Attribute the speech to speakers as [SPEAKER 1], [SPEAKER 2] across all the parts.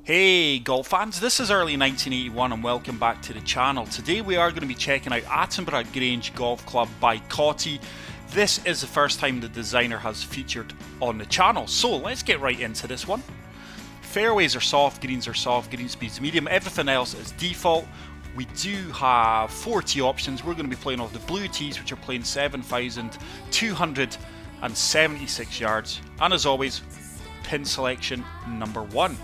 [SPEAKER 1] Hey golf fans, this is early 1981 and welcome back to the channel. Today we are going to be checking out Attenborough Grange Golf Club by Cotty. This is the first time the designer has featured on the channel, so let's get right into this one. Fairways are soft, green speeds medium, everything else is default. We do have 4 tee options. We're going to be playing off the blue tees, which are playing 7,276 yards, and as always, pin selection number 1.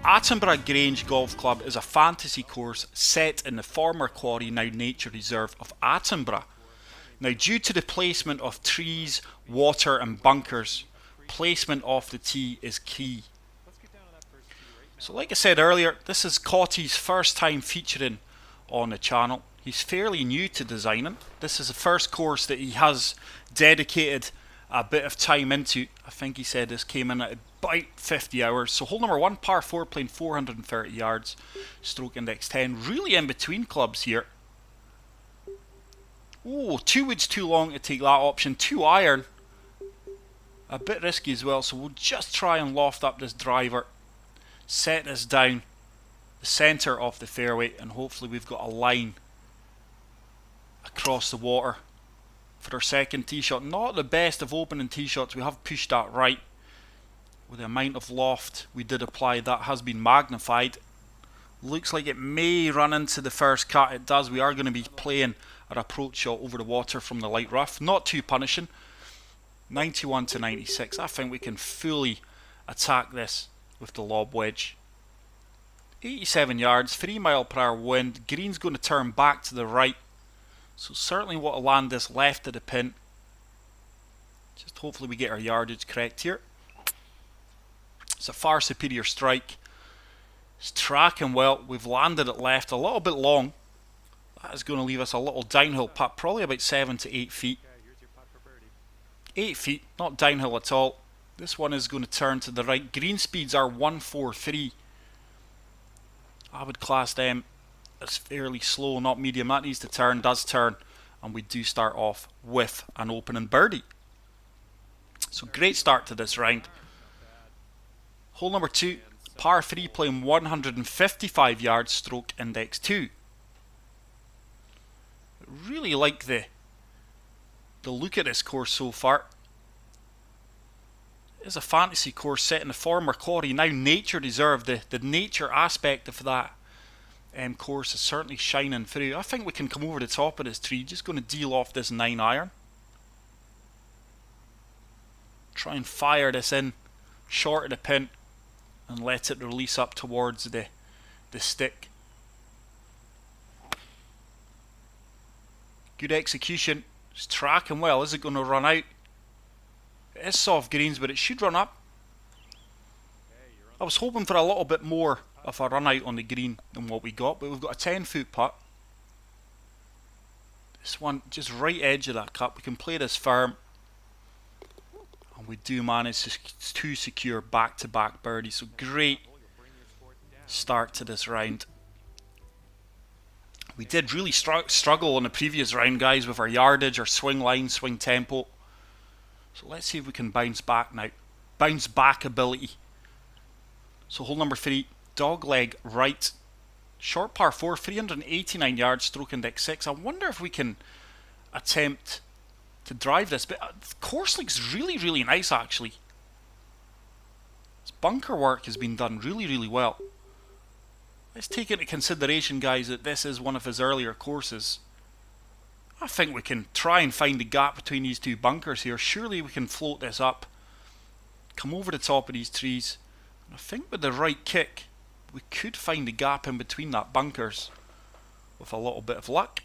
[SPEAKER 1] Attenborough Grange Golf Club is a fantasy course set in the former quarry, now nature reserve of Attenborough. Now, due to the placement of trees, water and bunkers, placement off the tee is key. So like I said earlier, this is Cotty's first time featuring on the channel. He's fairly new to designing. This is the first course that he has dedicated a bit of time into. I think he said this came in at about 50 hours. So hole number 1, par 4, playing 430 yards, stroke index 10. Really in between clubs here. Oh, 2 woods too long to take that option. 2 iron. A bit risky as well, so we'll just try and loft up this driver. Set this down the centre of the fairway, and hopefully we've got a line across the water for our second tee shot. Not the best of opening tee shots. We have pushed that right. With the amount of loft we did apply, that has been magnified. Looks like it may run into the first cut. It does. We are going to be playing our approach shot over the water from the light rough. Not too punishing. 91 to 96. I think we can fully attack this with the lob wedge. 87 yards, 3 mile per hour wind. Green's going to turn back to the right, so certainly want to land this left of the pin. Just hopefully we get our yardage correct here. It's a far superior strike. It's tracking well. We've landed it left, a little bit long. That is going to leave us a little downhill putt, probably about 7 to 8 feet. 8 feet, not downhill at all. This one is going to turn to the right. Green speeds are 143. I would class them as fairly slow, not medium. That needs to turn, does turn, and we do start off with an opening birdie. So great start to this round. Hole number 2, par 3, playing 155 yards, stroke index 2. Really like the look at this course so far. It's a fantasy course set in the former quarry, now nature reserve. The nature aspect of that course is certainly shining through. I think we can come over the top of this tree. Just going to deal off this 9 iron. Try and fire this in short of the pin and let it release up towards the stick. Good execution. It's tracking well. Is it going to run out? It is soft greens, but it should run up. I was hoping for a little bit more of a run out on the green than what we got, but we've got a 10-foot putt. This one just right edge of that cup. We can play this firm, and we do manage to secure back-to-back birdies. So great start to this round. We did really struggle on the previous round, guys, with our yardage, our swing line, swing tempo. So let's see if we can bounce back now. Bounce back ability. So hole number 3, dog leg right. Short par 4, 389 yards, stroke index 6. I wonder if we can attempt to drive this. But the course looks really, really nice actually. This bunker work has been done really, really well. Let's take into consideration, guys, that this is one of his earlier courses. I think we can try and find the gap between these 2 bunkers here. Surely we can float this up, come over the top of these trees. And I think with the right kick, we could find the gap in between that bunkers with a little bit of luck.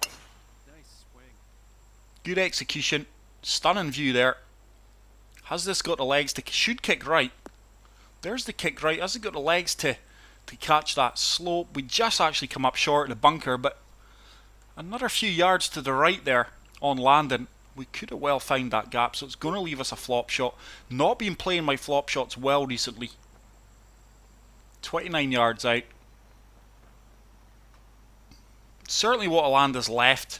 [SPEAKER 2] Nice swing.
[SPEAKER 1] Good execution. Stunning view there. Has this got the legs to... Should kick right. There's the kick right. Has it got the legs to catch that slope? We just actually come up short of the bunker, but another few yards to the right there on landing, we could have well found that gap. So it's going to leave us a flop shot. Not been playing my flop shots well recently. 29 yards out. Certainly want to land this left.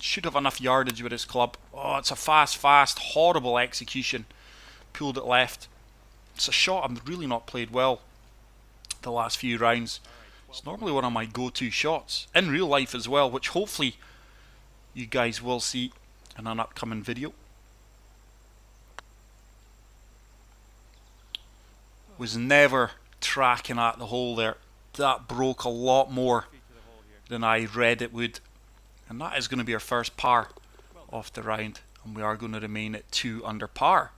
[SPEAKER 1] Should have enough yardage with his club. Oh, it's a fast, horrible execution. Pulled it left. It's a shot I've really not played well the last few rounds. It's normally one of my go-to shots in real life as well, which hopefully you guys will see in an upcoming video. Was never tracking at the hole there. That broke a lot more than I read it would. And that is going to be our first par of the round. And we are going to remain at 2 under par.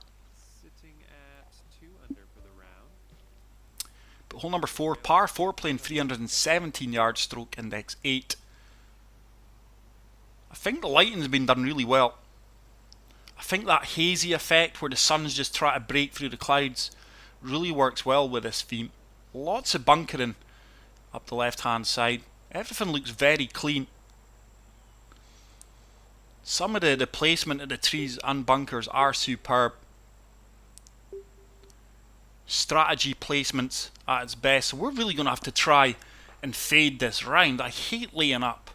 [SPEAKER 2] Sitting at 2 under for the round.
[SPEAKER 1] But hole number 4, par 4, playing 317 yards, stroke index 8. I think the lighting's been done really well. I think that hazy effect where the sun's just trying to break through the clouds really works well with this theme. Lots of bunkering up the left hand side. Everything looks very clean. Some of the placement of the trees and bunkers are superb. Strategy placements at its best. So we're really going to have to try and fade this round. I hate laying up.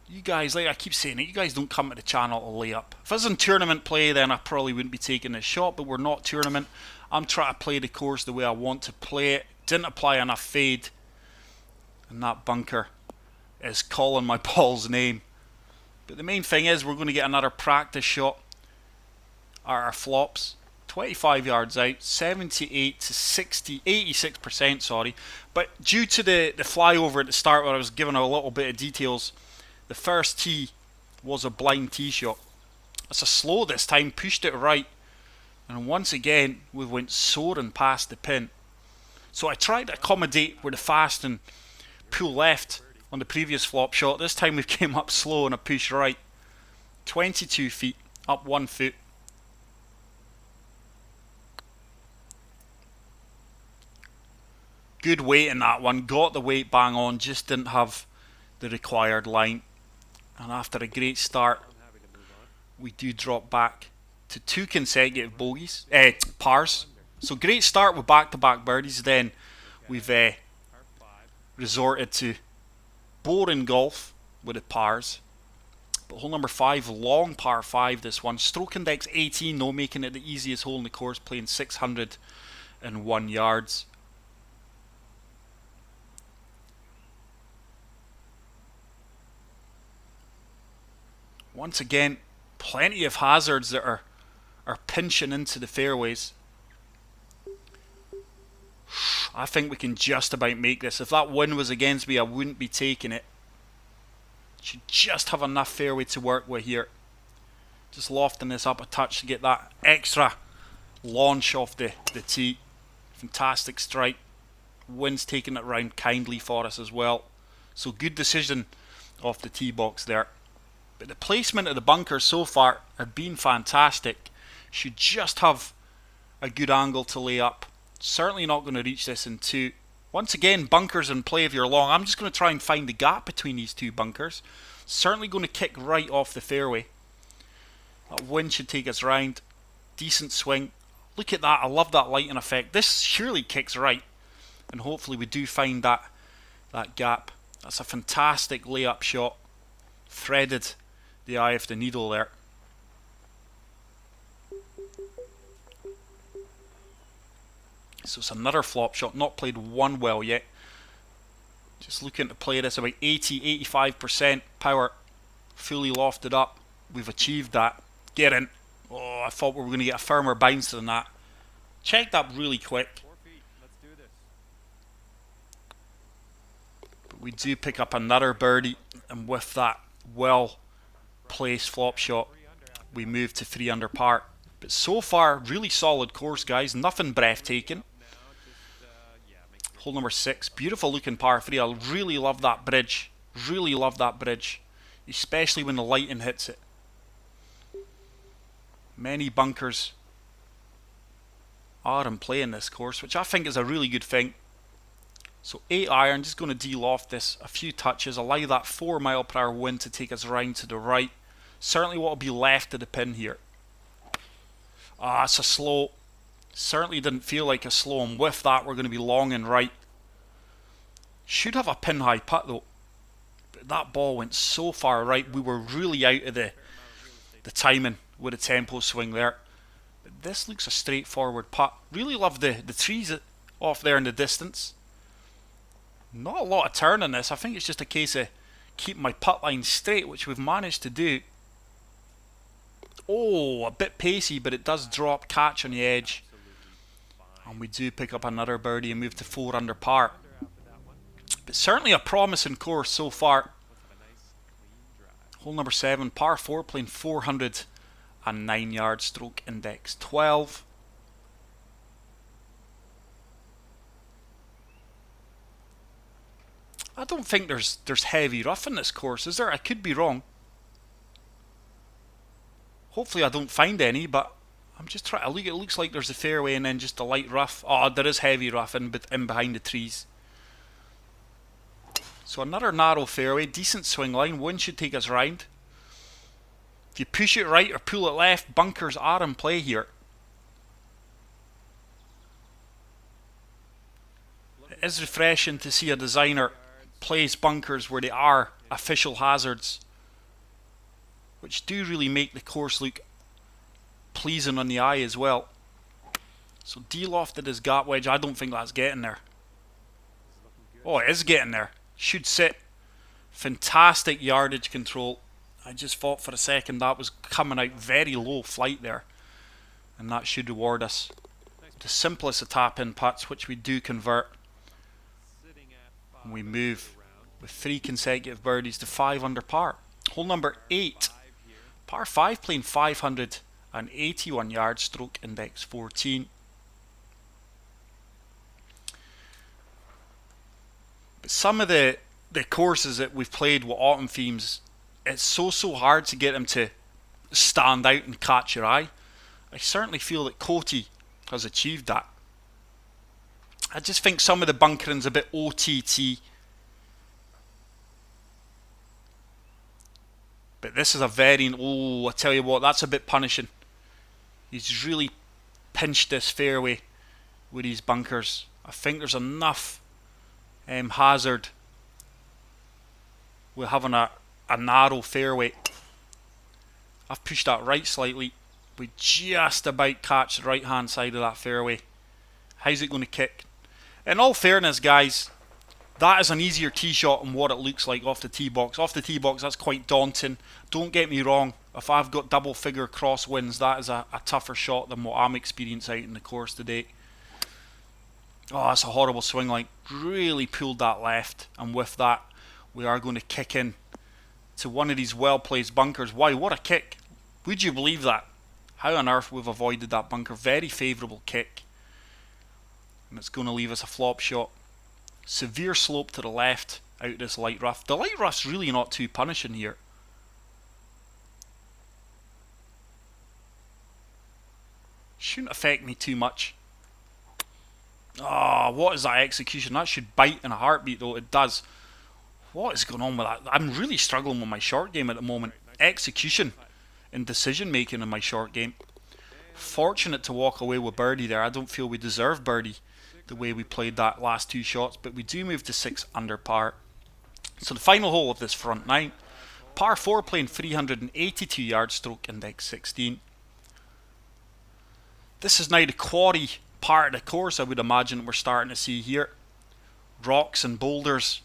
[SPEAKER 1] You guys, like I keep saying it, you guys don't come to the channel to lay up. If I was in tournament play, then I probably wouldn't be taking this shot, but we're not tournament. I'm trying to play the course the way I want to play it. Didn't apply enough fade. And that bunker is calling my ball's name. But the main thing is we're going to get another practice shot at our flops. 25 yards out, 78 to 60, 86%, sorry. But due to the flyover at the start where I was giving a little bit of details, the first tee was a blind tee shot. It's a slow this time, pushed it right. And once again, we went soaring past the pin. So I tried to accommodate with the fast and pull left on the previous flop shot. This time we came up slow and a push right. 22 feet, up 1 foot. Good weight in that one, got the weight bang on, just didn't have the required line. And after a great start, we do drop back to 2 consecutive bogeys, pars. So great start with back-to-back birdies. Then we've resorted to boring golf with the pars. But hole number 5, long par 5 this one. Stroke index 18 though, making it the easiest hole in the course, playing 601 yards. Once again, plenty of hazards that are pinching into the fairways. I think we can just about make this. If that wind was against me, I wouldn't be taking it. Should just have enough fairway to work with here. Just lofting this up a touch to get that extra launch off the tee. Fantastic strike. Wind's taking it round kindly for us as well. So good decision off the tee box there. But the placement of the bunkers so far have been fantastic. Should just have a good angle to lay up. Certainly not going to reach this in 2. Once again, bunkers in play if you're long. I'm just going to try and find the gap between these 2 bunkers. Certainly going to kick right off the fairway. That wind should take us round. Decent swing. Look at that. I love that lighting effect. This surely kicks right. And hopefully we do find that gap. That's a fantastic layup shot. Threaded the eye of the needle there. So it's another flop shot, not played one well yet. Just looking to play this about 80-85% power, fully lofted up. We've achieved that. Get in. Oh, I thought we were going to get a firmer bounce than that. Checked up really quick.
[SPEAKER 2] 4 feet. Let's do this.
[SPEAKER 1] But we do pick up another birdie, and with that well placed flop shot, we move to 3 under par. But so far, really solid course, guys. Nothing breathtaking. Hole number 6, beautiful looking par 3. I really love that bridge. Really love that bridge, especially when the lighting hits it. Many bunkers are in play in this course, which I think is a really good thing. So 8 iron, just going to de-loft this a few touches, allow that 4 mile per hour wind to take us round to the right. Certainly what will be left of the pin here. It's a slow. Certainly didn't feel like a slow, and with that we're going to be long and right. Should have a pin high putt though. But that ball went so far right. We were really out of the timing with a tempo swing there. But this looks a straightforward putt. Really love the trees off there in the distance. Not a lot of turn in this. I think it's just a case of keeping my putt line straight, which we've managed to do. Oh, a bit pacey, but it does drop, catch on the edge. And we do pick up another birdie and move to 4 under par. But certainly a promising course so far. Hole number 7, par 4, playing 409 yards, stroke index 12. I don't think there's heavy rough in this course, is there? I could be wrong. Hopefully I don't find any, but I'm just trying to look. It looks like there's a fairway and then just a light rough. Oh, there is heavy rough in behind the trees. So another narrow fairway, decent swing line. Wind should take us round. If you push it right or pull it left, bunkers are in play here. It is refreshing to see a designer place bunkers where they are official hazards, which do really make the course look pleasing on the eye as well. So de-lofted his gap wedge. I don't think that's getting there. Oh, it is getting there. Should sit. Fantastic yardage control. I just thought for a second that was coming out very low flight there, and that should reward us. The simplest of tap-in putts, which we do convert. And we move with 3 consecutive birdies to 5 under par. Hole number 8, par 5, playing 581 yards, stroke index 14. But some of the courses that we've played with autumn themes, it's so hard to get them to stand out and catch your eye. I certainly feel that Coty has achieved that. I just think some of the bunkering's a bit OTT. But this is a very... Oh, I tell you what, that's a bit punishing. He's really pinched this fairway with these bunkers. I think there's enough hazard with having a narrow fairway. I've pushed that right slightly. We just about catch the right hand side of that fairway. How's it going to kick? In all fairness, guys, that is an easier tee shot than what it looks like off the tee box. Off the tee box, that's quite daunting. Don't get me wrong. If I've got double figure crosswinds, that is a tougher shot than what I'm experiencing out in the course today. Oh, that's a horrible swing line. Really pulled that left, and with that, we are going to kick in to one of these well-placed bunkers. Wow, what a kick. Would you believe that? How on earth we've avoided that bunker. Very favourable kick. And it's going to leave us a flop shot. Severe slope to the left out of this light rough. The light rough's really not too punishing here. Shouldn't affect me too much. Ah, what is that execution? That should bite in a heartbeat, though. It does. What is going on with that? I'm really struggling with my short game at the moment. Execution and decision making in my short game. Fortunate to walk away with birdie there. I don't feel we deserve birdie the way we played that last 2 shots, but we do move to 6 under par. So the final hole of this front 9, par 4, playing 382 yards, stroke index 16. This is now the quarry part of the course, I would imagine we're starting to see here. Rocks and boulders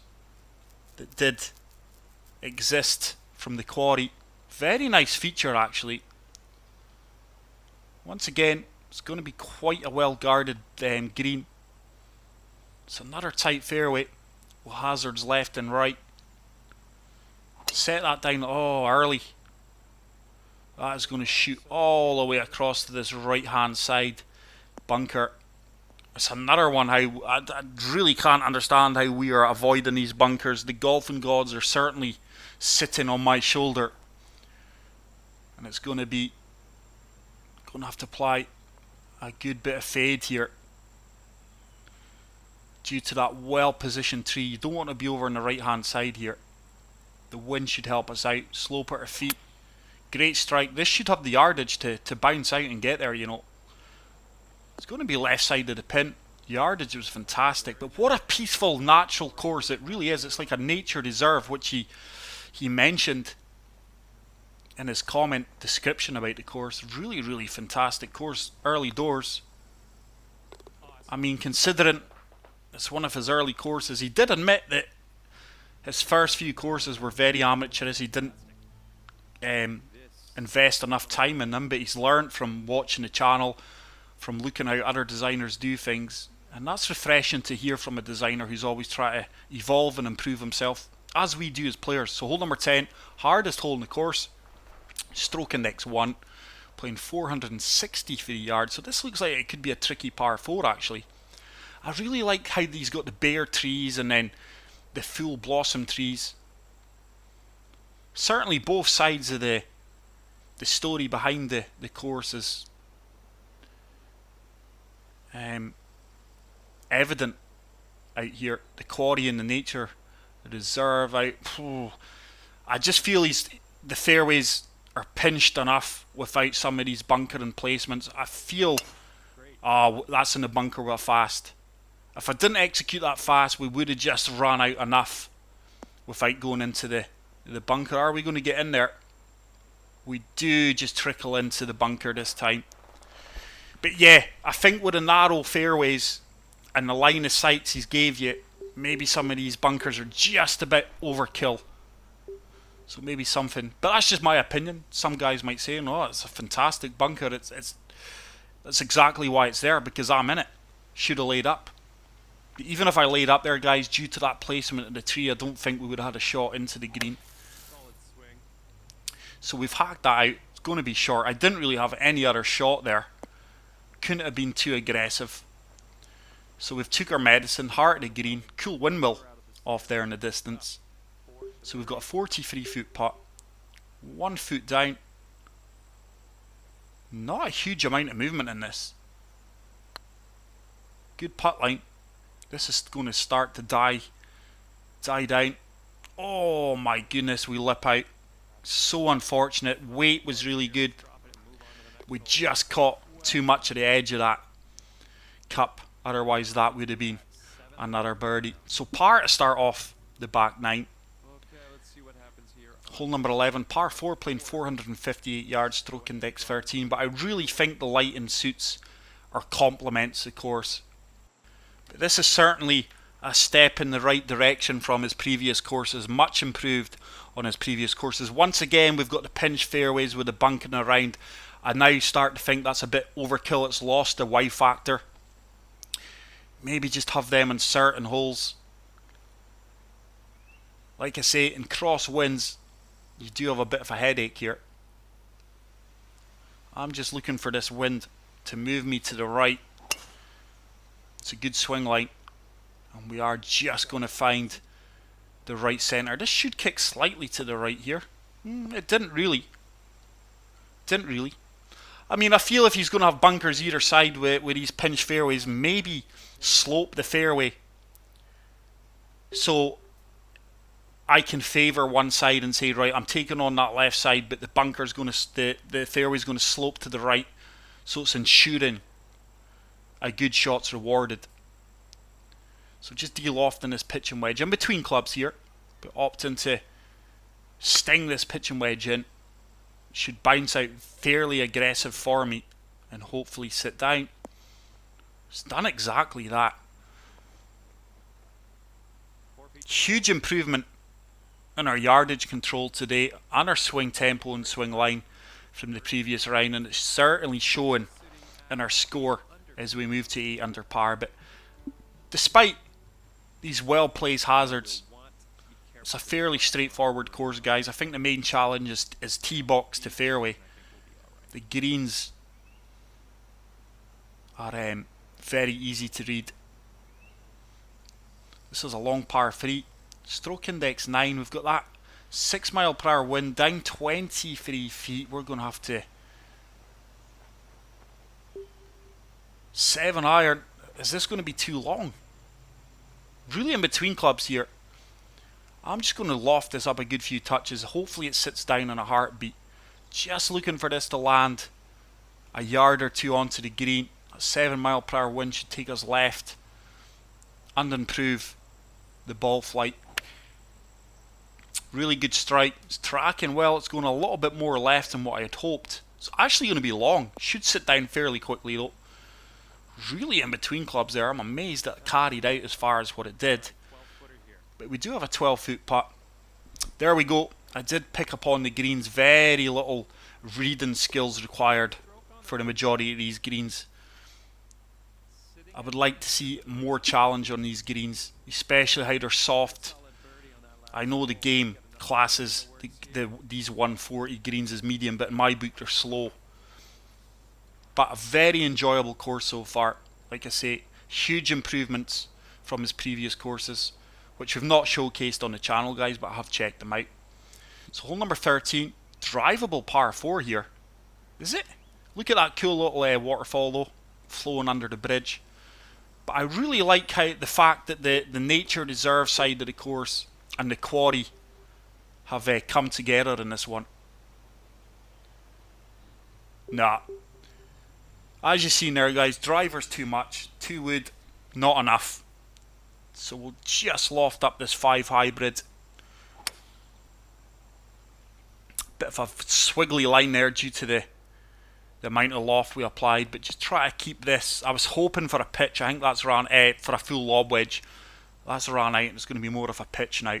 [SPEAKER 1] that did exist from the quarry. Very nice feature, actually. Once again, it's going to be quite a well guarded green. It's another tight fairway with hazards left and right. Set that down early. That is going to shoot all the way across to this right hand side bunker. It's another one how I really can't understand how we are avoiding these bunkers. The golfing gods are certainly sitting on my shoulder, and it's going to have to apply a good bit of fade here due to that well positioned tree. You don't want to be over on the right hand side here. The wind should help us out. Slope at our feet. Great strike. This should have the yardage to bounce out and get there, you know. It's going to be left side of the pin. Yardage was fantastic, but what a peaceful, natural course it really is. It's like a nature reserve, which he mentioned in his comment description about the course. Really, really fantastic course. Early doors. I mean, considering it's one of his early courses, he did admit that his first few courses were very amateurish. He didn't invest enough time in them, but he's learned from watching the channel, from looking how other designers do things, and that's refreshing to hear from a designer who's always trying to evolve and improve himself, as we do as players. So hole number 10, hardest hole in the course, stroke index 1, playing 463 yards, so this looks like it could be a tricky par 4 actually. I really like how these got the bare trees and then the full blossom trees. Certainly both sides of the story behind the course is evident out here. The quarry and the nature reserve out. I just feel the fairways are pinched enough without some of these bunkering placements. I feel that's in the bunker well fast. If I didn't execute that fast, we would have just run out enough without going into the bunker. Are we going to get in there? We do just trickle into the bunker this time. But yeah, I think with the narrow fairways and the line of sights he's gave you, maybe some of these bunkers are just a bit overkill. So maybe something, but that's just my opinion. Some guys might say, no, it's a fantastic bunker. That's exactly why it's there, because I'm in it. Should have laid up. But even if I laid up there, guys, due to that placement of the tree, I don't think we would have had a shot into the green. So we've hacked that out. It's going to be short. I didn't really have any other shot there. Couldn't have been too aggressive. So we've took our medicine, heart of the green, cool windmill off there in the distance. So we've got a 43 foot putt, 1 foot down. Not a huge amount of movement in this. Good putt line. This is going to start to die down. Oh my goodness, we lip out. So unfortunate. Weight was really good. We just caught too much of the edge of that cup. Otherwise that would have been another birdie. So par to start off the back 9. Hole number 11, par 4, playing 458 yards, stroke index 13. But I really think the lighting suits or complements the course. But this is certainly a step in the right direction from his previous courses. Much improved on his previous courses. Once again, we've got the pinch fairways with the bunking around. I now start to think that's a bit overkill. It's lost the wow factor. Maybe just have them in certain holes. Like I say, in crosswinds, you do have a bit of a headache here. I'm just looking for this wind to move me to the right. It's a good swing line. And we are just going to find the right centre. This should kick slightly to the right here. It didn't really. I mean, I feel if he's going to have bunkers either side with these pinch fairways, maybe slope the fairway so I can favour one side and say, right, I'm taking on that left side, but the bunker's going to, the fairway's going to slope to the right, so it's ensuring a good shot's rewarded. So just de-lofting this pitching wedge in between clubs here, but opting to sting this pitching wedge in. Should bounce out fairly aggressive for me and hopefully sit down. It's done exactly that. Huge improvement in our yardage control today and our swing tempo and swing line from the previous round, and it's certainly showing in our score as we move to 8 under par. But despite these well-placed hazards, it's a fairly straightforward course, guys. I think the main challenge is tee box to fairway. The greens are very easy to read. This is a long par 3. Stroke index 9. We've got that 6 mile per hour wind down 23 feet. We're going to have to 7 iron. Is this going to be too long? Really in between clubs here. I'm just going to loft this up a good few touches. Hopefully it sits down in a heartbeat. Just looking for this to land a yard or two onto the green. A 7 mile per hour wind should take us left. and improve the ball flight. Really good strike. It's tracking well. It's going a little bit more left than what I had hoped. It's actually going to be long. Should sit down fairly quickly though. Really in between clubs there. I'm amazed that it carried out as far as what it did. But we do have a 12-foot putt. There we go. I did pick up on the greens. Very little reading skills required for the majority of these greens. I would like to see more challenge on these greens, especially how they're soft. I know the game classes these 140 greens as medium, but in my book they're slow. But a very enjoyable course so far. Like I say, huge improvements from his previous courses, which we've not showcased on the channel, guys, but I have checked them out. So hole number 13, drivable par 4 here. Is it? Look at that cool little waterfall though, flowing under the bridge. But I really like how the fact that the nature reserve side of the course and the quarry have come together in this one. Nah. As you see there, guys, driver's too much. 2 wood, not enough. So we'll just loft up this 5 hybrid. Bit of a swiggly line there due to the amount of loft we applied, but just try to keep this. I was hoping for a pitch. I think that's around for a full lob wedge. That's around out. It's going to be more of a pitch now.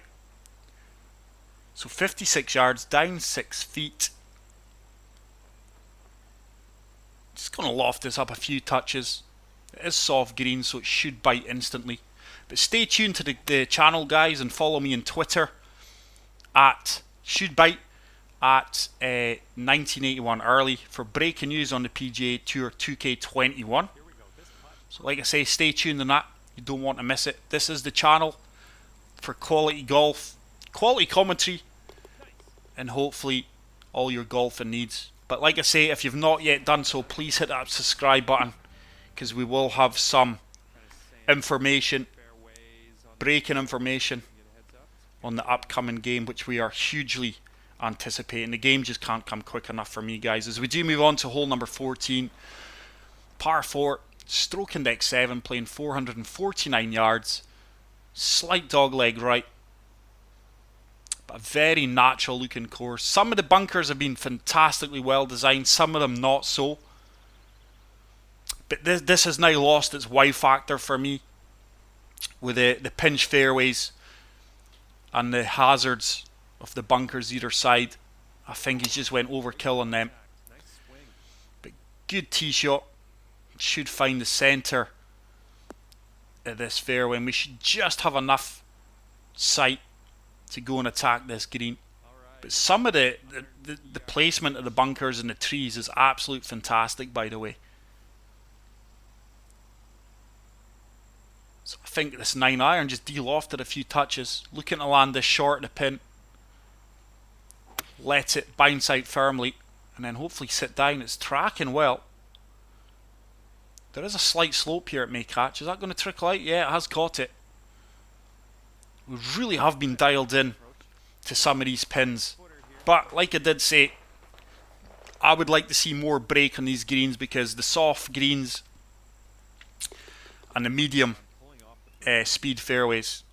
[SPEAKER 1] So 56 yards, down 6 feet. Just going to loft this up a few touches. It is soft green, so it should bite instantly. But stay tuned to the channel, guys, and follow me on Twitter at shouldbite at 1981 early for breaking news on the PGA Tour 2K21. So like I say, stay tuned on that. You don't want to miss it. This is the channel for quality golf, quality commentary, and hopefully all your golfing needs. But like I say, if you've not yet done so, please hit that subscribe button, because we will have some information, breaking information on the upcoming game, which we are hugely anticipating. The game just can't come quick enough for me, guys. As we do move on to hole number 14, par 4, stroke index 7, playing 449 yards, slight dog leg right, but a very natural looking course. Some of the bunkers have been fantastically well designed, some of them not so, but this has now lost its wow factor for me with the pinch fairways and the hazards of the bunkers either side. I think he's just went overkill on them. But good tee shot. Should find the centre of this fairway, and we should just have enough sight to go and attack this green. But some of the placement of the bunkers and the trees is absolute fantastic, by the way. So I think this 9-iron just de-lofted a few touches. Looking to land this short of the pin. Let it bounce out firmly and then hopefully sit down. It's tracking well. There is a slight slope here it may catch. Is that going to trickle out? Yeah, it has caught it. We really have been dialed in to some of these pins. But like I did say, I would like to see more break on these greens, because the soft greens and the medium speed fairways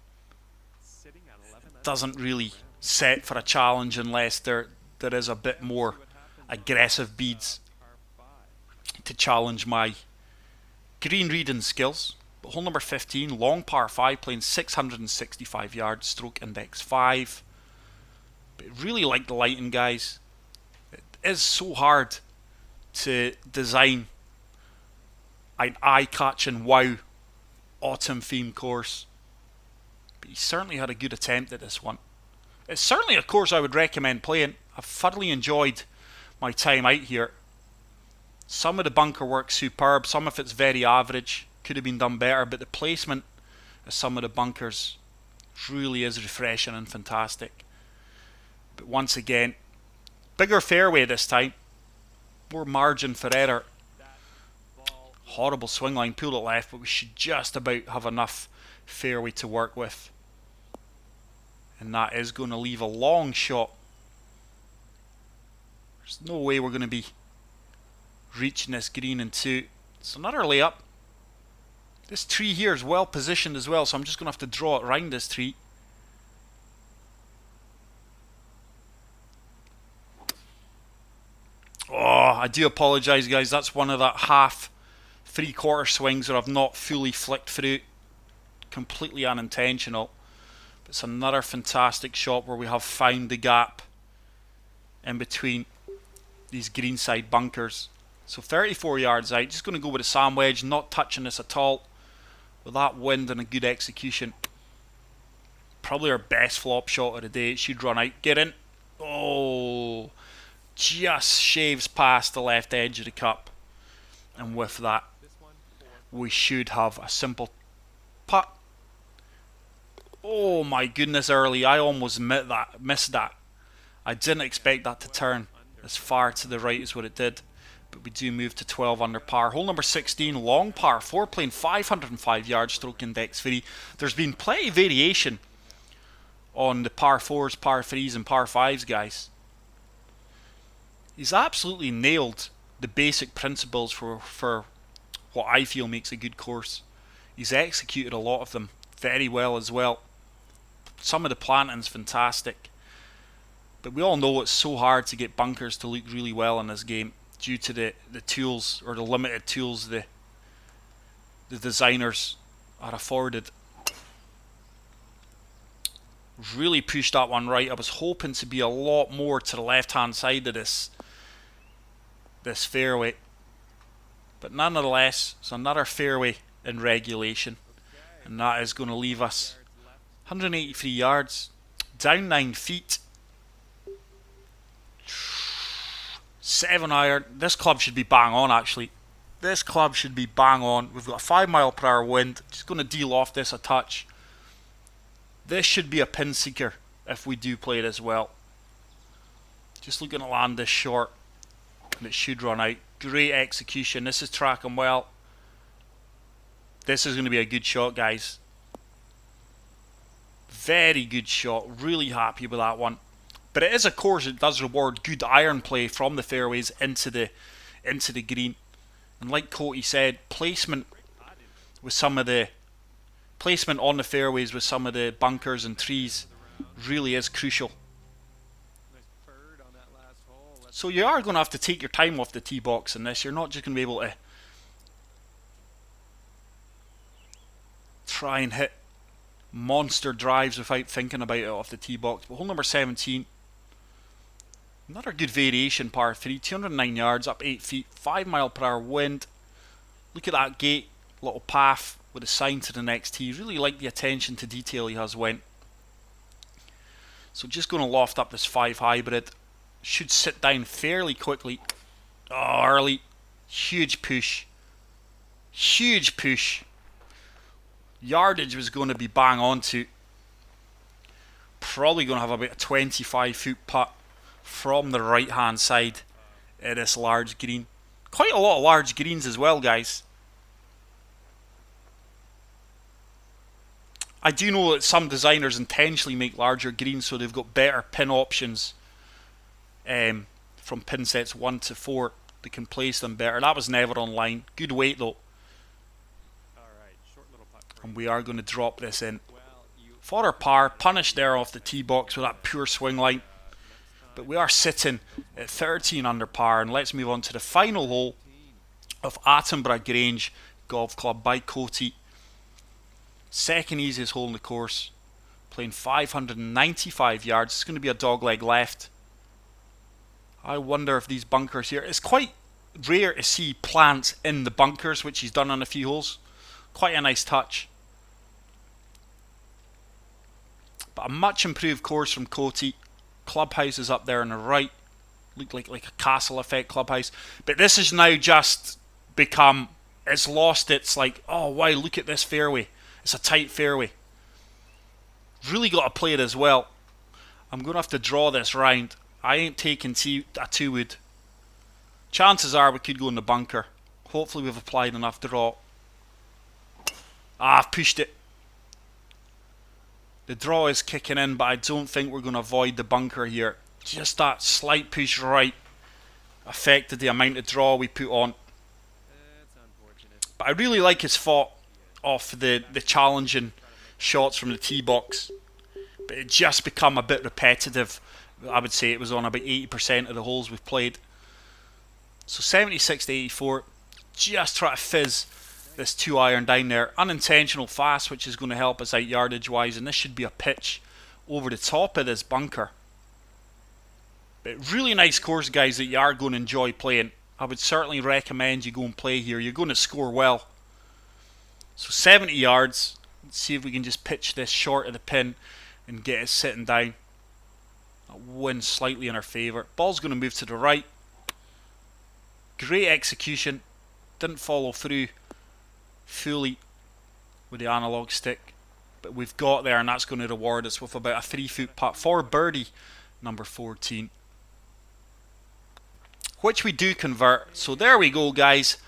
[SPEAKER 1] doesn't really set for a challenge unless there is a bit more aggressive beads to challenge my green reading skills. But hole number 15, long par 5, playing 665 yards, stroke index 5. But really like the lighting, guys. It is so hard to design an eye-catching wow autumn theme course, but he certainly had a good attempt at this one. It's certainly a course I would recommend playing. I've thoroughly enjoyed my time out here. Some of the bunker work's superb, some of it's very average, could have been done better, but the placement of some of the bunkers really is refreshing and fantastic. But once again, bigger fairway this time, more margin for error. Horrible swing line, pulled it left, but we should just about have enough fairway to work with. And that is going to leave a long shot. There's no way we're going to be reaching this green in 2. It's another layup. This tree here is well positioned as well, so I'm just going to have to draw it round this tree. Oh, I do apologise, guys. That's one of that half, three-quarter swings that I've not fully flicked through. Completely unintentional. But it's another fantastic shot where we have found the gap in between these greenside bunkers. So 34 yards out. Just going to go with a sand wedge, not touching this at all. With that wind and a good execution. Probably our best flop shot of the day. It should run out. Get in. Oh, just shaves past the left edge of the cup. And with that, we should have a simple putt. Oh my goodness, early. I almost missed that. I didn't expect that to turn as far to the right as what it did. But we do move to 12 under par. Hole number 16, long par 4, playing 505 yards, stroke index 3. There's been plenty of variation on the par 4s, par 3s and par 5s, guys. He's absolutely nailed the basic principles for what I feel makes a good course. He's executed a lot of them very well as well. Some of the planting's fantastic. But we all know it's so hard to get bunkers to look really well in this game due to the tools, or the limited tools the designers are afforded. Really pushed that one right. I was hoping to be a lot more to the left hand side of this fairway. But nonetheless, it's another fairway in regulation. And that is going to leave us 183 yards, down 9 feet. 7 iron. This club should be bang on, actually. This club should be bang on. We've got a 5 mile per hour wind. Just going to deal off this a touch. This should be a pin seeker if we do play this well. Just looking to land this short. And it should run out. Great execution. This is tracking well. This is going to be a good shot, guys. Very good shot. Really happy with that one. But it is a course that does reward good iron play from the fairways into the green. And like Cody said, placement with some of the placement on the fairways with some of the bunkers and trees really is crucial. So you are going to have to take your time off the tee box in this. You're not just going to be able to try and hit monster drives without thinking about it off the tee box. But hole number 17, another good variation par 3, 209 yards, up 8 feet, 5 mile per hour wind. Look at that gate, little path with a sign to the next tee. Really like the attention to detail he has went. So just going to loft up this 5 hybrid. Should sit down fairly quickly. Oh, early. Huge push. Huge push. Yardage was going to be bang on to. Probably going to have about a 25 foot putt from the right hand side of this large green. Quite a lot of large greens as well, guys. I do know that some designers intentionally make larger greens so they've got better pin options from pin sets 1 to 4. They can place them better. That was never online. Good weight though. And we are going to drop this in. For our par, punished there off the tee box with that pure swing line. But we are sitting at 13 under par. And let's move on to the final hole of Attenborough Grange Golf Club by Cody. Second easiest hole in the course. Playing 595 yards. It's going to be a dogleg left. I wonder if these bunkers here... It's quite rare to see plants in the bunkers, which he's done on a few holes. Quite a nice touch. But a much improved course from Cody. Clubhouse is up there on the right. Looked like a castle effect clubhouse. But this has now just become... It's lost its like, oh wow, look at this fairway. It's a tight fairway. Really got to play it as well. I'm going to have to draw this round. I ain't taking a 2-wood. Chances are we could go in the bunker. Hopefully we've applied enough draw. I've pushed it. The draw is kicking in, but I don't think we're going to avoid the bunker here. Just that slight push right affected the amount of draw we put on. But I really like his thought. off the challenging shots from the tee box. But it just become a bit repetitive. I would say it was on about 80% of the holes we've played. So 76 to 84, just try to fizz this 2-iron down there. Unintentional fast, which is going to help us out yardage wise, and this should be a pitch over the top of this bunker. But really nice course, guys, that you are going to enjoy playing. I would certainly recommend you go and play here. You're going to score well. So 70 yards. Let's see if we can just pitch this short of the pin and get it sitting down. That wind slightly in our favour. Ball's going to move to the right. Great execution. Didn't follow through fully with the analog stick, but we've got there, and that's going to reward us with about a 3-foot putt for birdie number 14, which we do convert. So there we go, guys.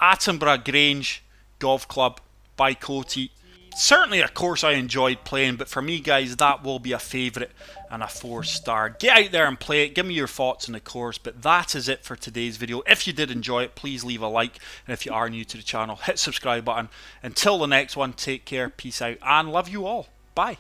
[SPEAKER 1] Attenborough Grange Golf Club by Coty. Certainly a course I enjoyed playing, but for me, guys, that will be a favourite and a 4-star. Get out there and play it. Give me your thoughts on the course. But that is it for today's video. If you did enjoy it, please leave a like. And if you are new to the channel, hit subscribe button. Until the next one, take care, peace out, and love you all. Bye.